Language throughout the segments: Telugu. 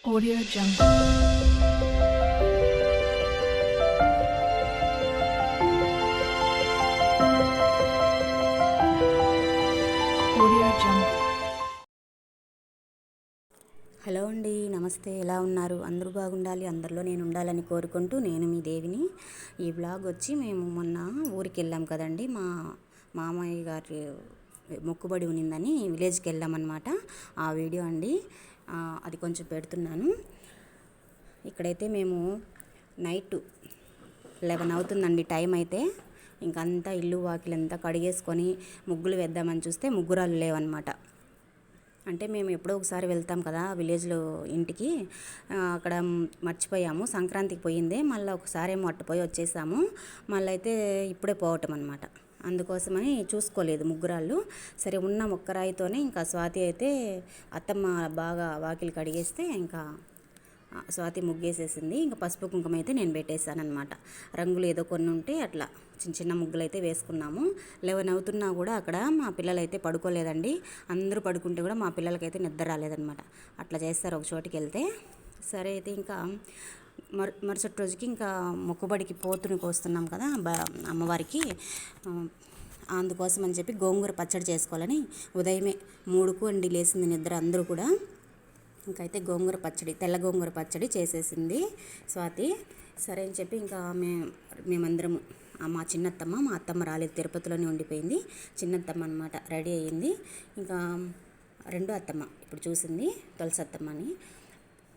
Audio Jungle. Audio Jungle. Hello అండి, నమస్తే. ఎలా ఉన్నారు? అందరూ బాగుండాలి, అందరిలో నేను ఉండాలని కోరుకుంటూ నేను మీ దేవిని. ఈ వ్లాగ్ వచ్చి మేము మొన్న ఊరికి వెళ్ళాం కదండి, మా మామయ్య గారి మొక్కుబడి ఉన్నిందని విలేజ్కి వెళ్ళామన్నమాట. ఆ వీడియో అండి, అది కొంచెం పెడుతున్నాను. ఇక్కడైతే మేము నైట్ 11 అవుతుందండి టైం అయితే. ఇంకంతా ఇల్లు వాకిలంతా కడిగేసుకొని ముగ్గులు వేద్దామని చూస్తే ముగ్గురాలు లేవన్నమాట. అంటే మేము ఎప్పుడో ఒకసారి వెళ్తాం కదా విలేజ్లో ఇంటికి, అక్కడ మర్చిపోయాము. సంక్రాంతికి పోయిందే, మళ్ళీ ఒకసారి ఏమో అట్టుపోయి వచ్చేసాము. మళ్ళీ అయితే ఇప్పుడే పోవటం అనమాట. అందుకోసమని చూసుకోలేదు ముగ్గురాళ్ళు. సరే ఉన్న ఒక్కరాయితోనే ఇంకా స్వాతి అయితే అత్తమ్మ బాగా వాకిలి కడిగేస్తే ఇంకా స్వాతి ముగ్గేసేసింది. ఇంకా పసుపు కుంకుమ అయితే నేను పెట్టేశాను అనమాట. రంగులు ఏదో కొన్ని ఉంటే అట్లా చిన్న చిన్న ముగ్గులు అయితే వేసుకున్నాము. 11 అవుతున్నా కూడా అక్కడ మా పిల్లలు అయితే పడుకోలేదండి. అందరూ పడుకుంటే కూడా మా పిల్లలకైతే నిద్ర రాలేదనమాట. అట్లా చేస్తారు ఒక చోటికి వెళ్తే. సరే అయితే ఇంకా మరుసటి రోజుకి ఇంకా మొక్కుబడికి పోతుని కోస్తున్నాం కదా అమ్మవారికి. అందుకోసం అని చెప్పి గోంగూర పచ్చడి చేసుకోవాలని ఉదయమే 3కు అండి లేసింది నిద్ర అందరూ కూడా. ఇంకైతే గోంగూర పచ్చడి, తెల్ల గోంగూర పచ్చడి చేసేసింది స్వాతి. సరే అని చెప్పి ఇంకా మేమందరము, మా చిన్నత్తమ్మ, మా అత్తమ్మ రాలేదు, తిరుపతిలోనే ఉండిపోయింది. చిన్నత్తమ్మ అనమాట రెడీ అయ్యింది. ఇంకా రెండో అత్తమ్మ ఇప్పుడు చూసింది, తులసి అత్తమ్మ అని.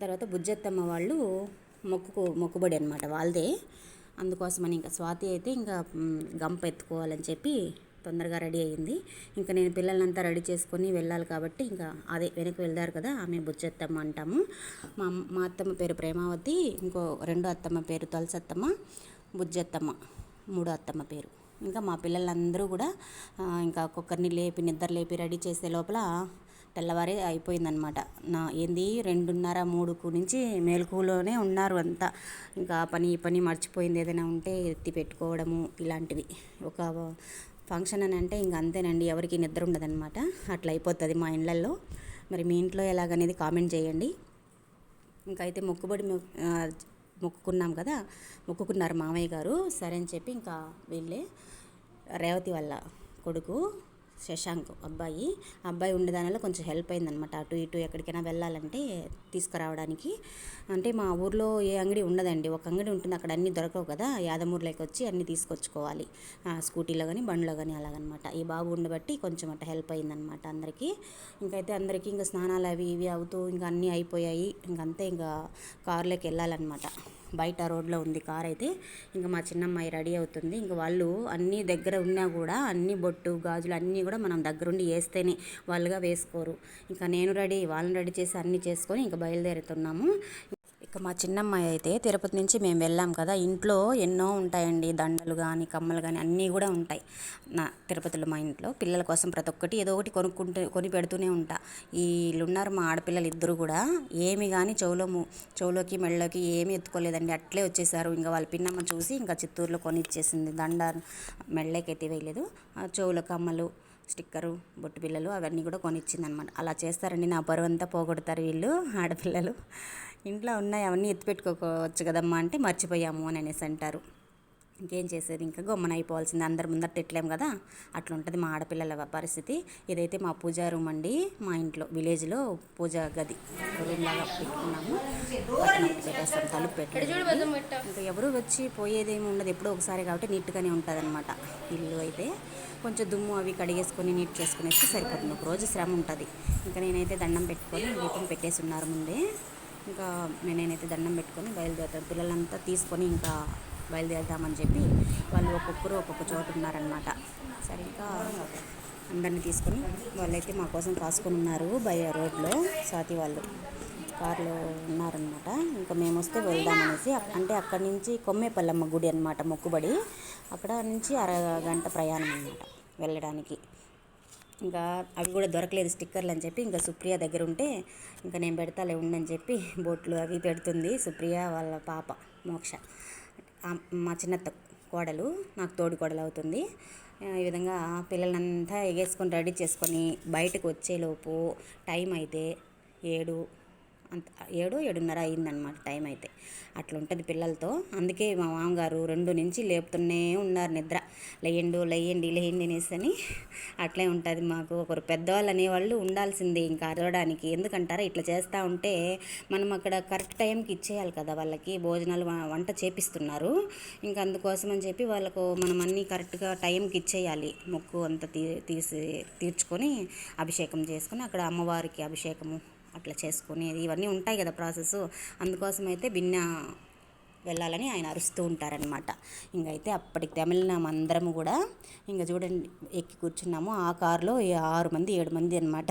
తర్వాత బుజ్జత్తమ్మ వాళ్ళు మొక్కుబడి అనమాట వాళ్ళదే. అందుకోసమని ఇంకా స్వాతి అయితే ఇంకా గంప ఎత్తుకోవాలని చెప్పి తొందరగా రెడీ అయ్యింది. ఇంకా నేను పిల్లలంతా రెడీ చేసుకొని వెళ్ళాలి కాబట్టి ఇంకా అదే వెనక్కి వెళ్దారు కదా, ఆమె బుజ్జత్తమ్మ అంటాము. మా అత్తమ్మ పేరు ప్రేమావతి, ఇంకో రెండో అత్తమ్మ పేరు తులసత్తమ్మ, బుజ్జత్తమ్మ మూడో అత్తమ్మ పేరు. ఇంకా మా పిల్లలందరూ కూడా ఇంకా ఒక్కొక్కరిని నిద్ర లేపి రెడీ చేసే లోపల తెల్లవారే అయిపోయిందనమాట. ఏంది 2:30, 3కు నుంచి మేలుకులోనే ఉన్నారు అంతా. ఇంకా పని మర్చిపోయింది, ఏదైనా ఉంటే ఎత్తి పెట్టుకోవడము ఇలాంటివి. ఒక ఫంక్షన్ అని అంటే ఇంక అంతేనండి, ఎవరికి నిద్ర ఉండదన్నమాట. అట్లా అయిపోతుంది మా ఇళ్ళల్లో. మరి మీ ఇంట్లో ఎలాగనేది కామెంట్ చేయండి. ఇంకైతే మొక్కుకున్నాం కదా, మొక్కుకున్నారు మామయ్య గారు. సరే అని చెప్పి ఇంకా వీళ్ళే రేవతి వాళ్ళ కొడుకు శశాంక్ అబ్బాయి ఉండేదానిలో కొంచెం హెల్ప్ అయిందనమాట. అటు ఇటు ఎక్కడికైనా వెళ్ళాలంటే తీసుకురావడానికి. అంటే మా ఊర్లో ఏ అంగడి ఉండదండి, ఒక అంగడి ఉంటుంది, అక్కడ అన్నీ దొరకవు కదా. యాదమూరులోకి వచ్చి అన్నీ తీసుకొచ్చుకోవాలి, స్కూటీలో కానీ బండ్లో కానీ అలాగనమాట. ఈ బాబు ఉండబట్టి కొంచెం అట్లా హెల్ప్ అయిందనమాట అందరికీ. ఇంకైతే అందరికీ ఇంకా స్నానాలు అవి ఇవి అవుతూ ఇంకా అన్నీ అయిపోయాయి. ఇంకంతే ఇంకా కారులోకి వెళ్ళాలన్నమాట. బయట రోడ్లో ఉంది కార్ అయితే. ఇంకా మా చిన్నమ్మాయి రెడీ అవుతుంది. ఇంకా వాళ్ళు అన్నీ దగ్గర ఉన్నా కూడా అన్ని బొట్టు గాజులు అన్నీ కూడా మనం దగ్గరుండి వేస్తేనే వాళ్ళుగా వేసుకోరు. ఇంకా నేను వాళ్ళని రెడీ చేసి అన్నీ చేసుకొని ఇంకా బయలుదేరుతున్నాము. ఇక మా చిన్నమ్మాయి అయితే తిరుపతి నుంచి మేము వెళ్ళాం కదా, ఇంట్లో ఎన్నో ఉంటాయండి, దండలు కానీ కమ్మలు కానీ అన్నీ కూడా ఉంటాయి తిరుపతిలో. మా ఇంట్లో పిల్లల కోసం ప్రతి ఒక్కటి ఏదో ఒకటి కొని పెడుతూనే ఉంటా. వీళ్ళున్నారు మా ఆడపిల్లలు ఇద్దరు కూడా, ఏమి కానీ చెవులోకి మెళ్ళలోకి ఏమీ ఎత్తుకోలేదండి, అట్లే వచ్చేసారు. ఇంకా వాళ్ళ పిన్నమ్మ చూసి ఇంకా చిత్తూరులో కొనిచ్చేసింది. దండ మెళ్ళకి ఎత్తి వేయలేదు, చెవుల కమ్మలు, స్టిక్కరు, బొట్టు పిల్లలు అవన్నీ కూడా కొనిచ్చింది అనమాట. అలా చేస్తారండి, నా బరువు అంతా పోగొడతారు వీళ్ళు ఆడపిల్లలు. ఇంట్లో ఉన్నాయి అవన్నీ ఎత్తిపెట్టుకోవచ్చు కదమ్మా అంటే మర్చిపోయాము అని అనేసి అంటారు. ఇంకేం చేసేది, ఇంకా గమ్మున అయిపోవాల్సింది, అందరి ముందర తిట్టలేము కదా. అట్లా ఉంటుంది మా ఆడపిల్లల పరిస్థితి. ఇదైతే మా పూజా రూమ్ అండి, మా ఇంట్లో విలేజ్లో పూజా గది రూమ్ లాగా పెట్టుకున్నాము. పెట్టేస్తాం, తలుపు పెట్టలేదు. ఇంకా ఎవరు వచ్చి పోయేదేమి ఉండదు, ఎప్పుడో ఒకసారి కాబట్టి నీట్గానే ఉంటుంది అనమాట. ఇల్లు అయితే కొంచెం దుమ్ము అవి కడిగేసుకొని నీట్ చేసుకునేస్తే సరిపోతుంది, ఒక రోజు శ్రమ ఉంటుంది. ఇంకా నేనైతే దండం పెట్టుకొని దీపం పెట్టేసి ఉన్నారు ముందే. ఇంకా నేనైతే దండం పెట్టుకొని బయలుదేరుతాను. పిల్లలంతా తీసుకొని ఇంకా బయలుదేరుదామని చెప్పి వాళ్ళు ఒక్కొక్కరు ఒక్కొక్క చోట ఉన్నారనమాట. సరే ఇంకా అందరినీ తీసుకొని వాళ్ళైతే మా కోసం కాసుకొని ఉన్నారు రోడ్లో. స్వాతి వాళ్ళు కారులో ఉన్నారనమాట. ఇంకా మేము వస్తే వెళ్దామనేసి, అంటే అక్కడి నుంచి కొమ్మేపల్లమ్మ గుడి అనమాట మొక్కుబడి, అక్కడ నుంచి అరగంట ప్రయాణం అనమాట వెళ్ళడానికి. ఇంకా అవి కూడా దొరకలేదు స్టిక్కర్లు అని చెప్పి ఇంకా సుప్రియ దగ్గర ఉంటే ఇంకా నేను పెడతాలే ఉండని చెప్పి బొట్లు అవి పెడుతుంది సుప్రియ వాళ్ళ పాప మోక్ష, మా చిన్నత్త కోడలు, నాకు తోడి కోడలు అవుతుంది. ఈ విధంగా పిల్లలంతా ఎగేసుకొని రెడీ చేసుకొని బయటకు వచ్చేలోపు టైం అయితే 7 అంత 7:30 అయిందనమాట టైం అయితే. అట్లా ఉంటుంది పిల్లలతో. అందుకే మా మామగారు 2 నుంచి లేపుతూనే ఉన్నారు నిద్ర, లేయండి అనేసి. అట్లే ఉంటుంది మాకు. ఒకరు పెద్దవాళ్ళు అనేవాళ్ళు ఉండాల్సిందే ఇంకా అరవడానికి. ఎందుకంటారా, ఇట్లా చేస్తూ ఉంటే మనం అక్కడ కరెక్ట్ టైంకి ఇచ్చేయాలి కదా వాళ్ళకి. భోజనాలు వంట చేపిస్తున్నారు, ఇంకా అందుకోసం అని చెప్పి వాళ్ళకు మనం అన్నీ కరెక్ట్గా టైంకి ఇచ్చేయాలి. మొక్కు అంతా తీర్చుకొని అభిషేకం చేసుకొని అక్కడ అమ్మవారికి అభిషేకము అట్లా చేసుకొని ఇవన్నీ ఉంటాయి కదా ప్రాసెస్. అందుకోసం అయితే భిన్న వెళ్ళాలని ఆయన అరుస్తూ ఉంటారనమాట. ఇంకైతే అప్పటికి తమిళనాడు అందరము కూడా ఇంకా చూడండి ఎక్కి కూర్చున్నాము. ఆ కారులో 6 మంది 7 మంది అనమాట.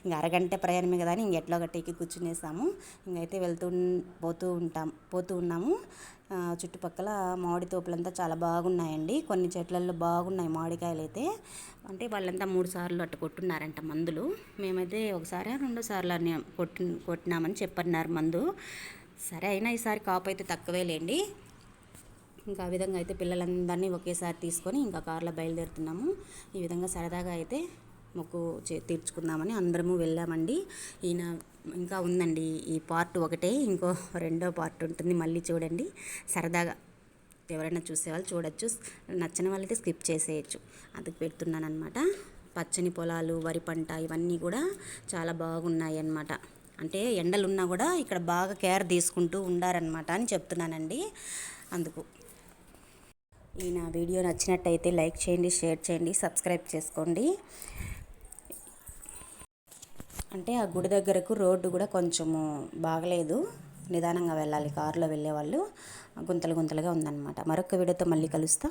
ఇంకా అరగంట ప్రయాణమే కదా అని ఎట్లా గట్ట ఎక్కి కూర్చునేసాము. ఇంకైతే పోతూ ఉన్నాము. చుట్టుపక్కల మామిడి తోపులంతా చాలా బాగున్నాయండి. కొన్ని చెట్లల్లో బాగున్నాయి మామిడికాయలు అయితే. అంటే వాళ్ళంతా 3 సార్లు అట్లా కొట్టున్నారంట మందులు. మేమైతే ఒకసారి 2 సార్లు అని కొట్టినామని చెప్పన్నారు మందు. సరే అయినా ఈసారి కాపు అయితే తక్కువేలేండి. ఇంకా ఆ విధంగా అయితే పిల్లలందరినీ ఒకేసారి తీసుకొని ఇంకా కారులో బయలుదేరుతున్నాము. ఈ విధంగా సరదాగా అయితే మొక్కు తీర్చుకుందామని అందరము వెళ్ళామండి. ఈయన ఇంకా ఉందండి ఈ పార్ట్ ఒకటే, ఇంకో 2వ పార్ట్ ఉంటుంది, మళ్ళీ చూడండి. సరదాగా ఎవరైనా చూసేవాళ్ళు చూడొచ్చు, నచ్చని వాళ్ళైతే స్కిప్ చేసేయచ్చు. అందుకు పెడుతున్నాను అనమాట. పచ్చని పొలాలు, వరి పంట ఇవన్నీ కూడా చాలా బాగున్నాయి అన్నమాట. అంటే ఎండలున్నా కూడా ఇక్కడ బాగా కేర్ తీసుకుంటూ ఉండారనమాట అని చెప్తున్నానండి. అందుకు ఈ నా వీడియో నచ్చినట్టయితే లైక్ చేయండి, షేర్ చేయండి, సబ్స్క్రైబ్ చేసుకోండి. అంటే ఆ గుడి దగ్గరకు రోడ్డు కూడా కొంచెము బాగలేదు, నిదానంగా వెళ్ళాలి కారులో వెళ్ళేవాళ్ళు. గుంతలుగా ఉందన్నమాట. మరొక వీడియోతో మళ్ళీ కలుస్తా.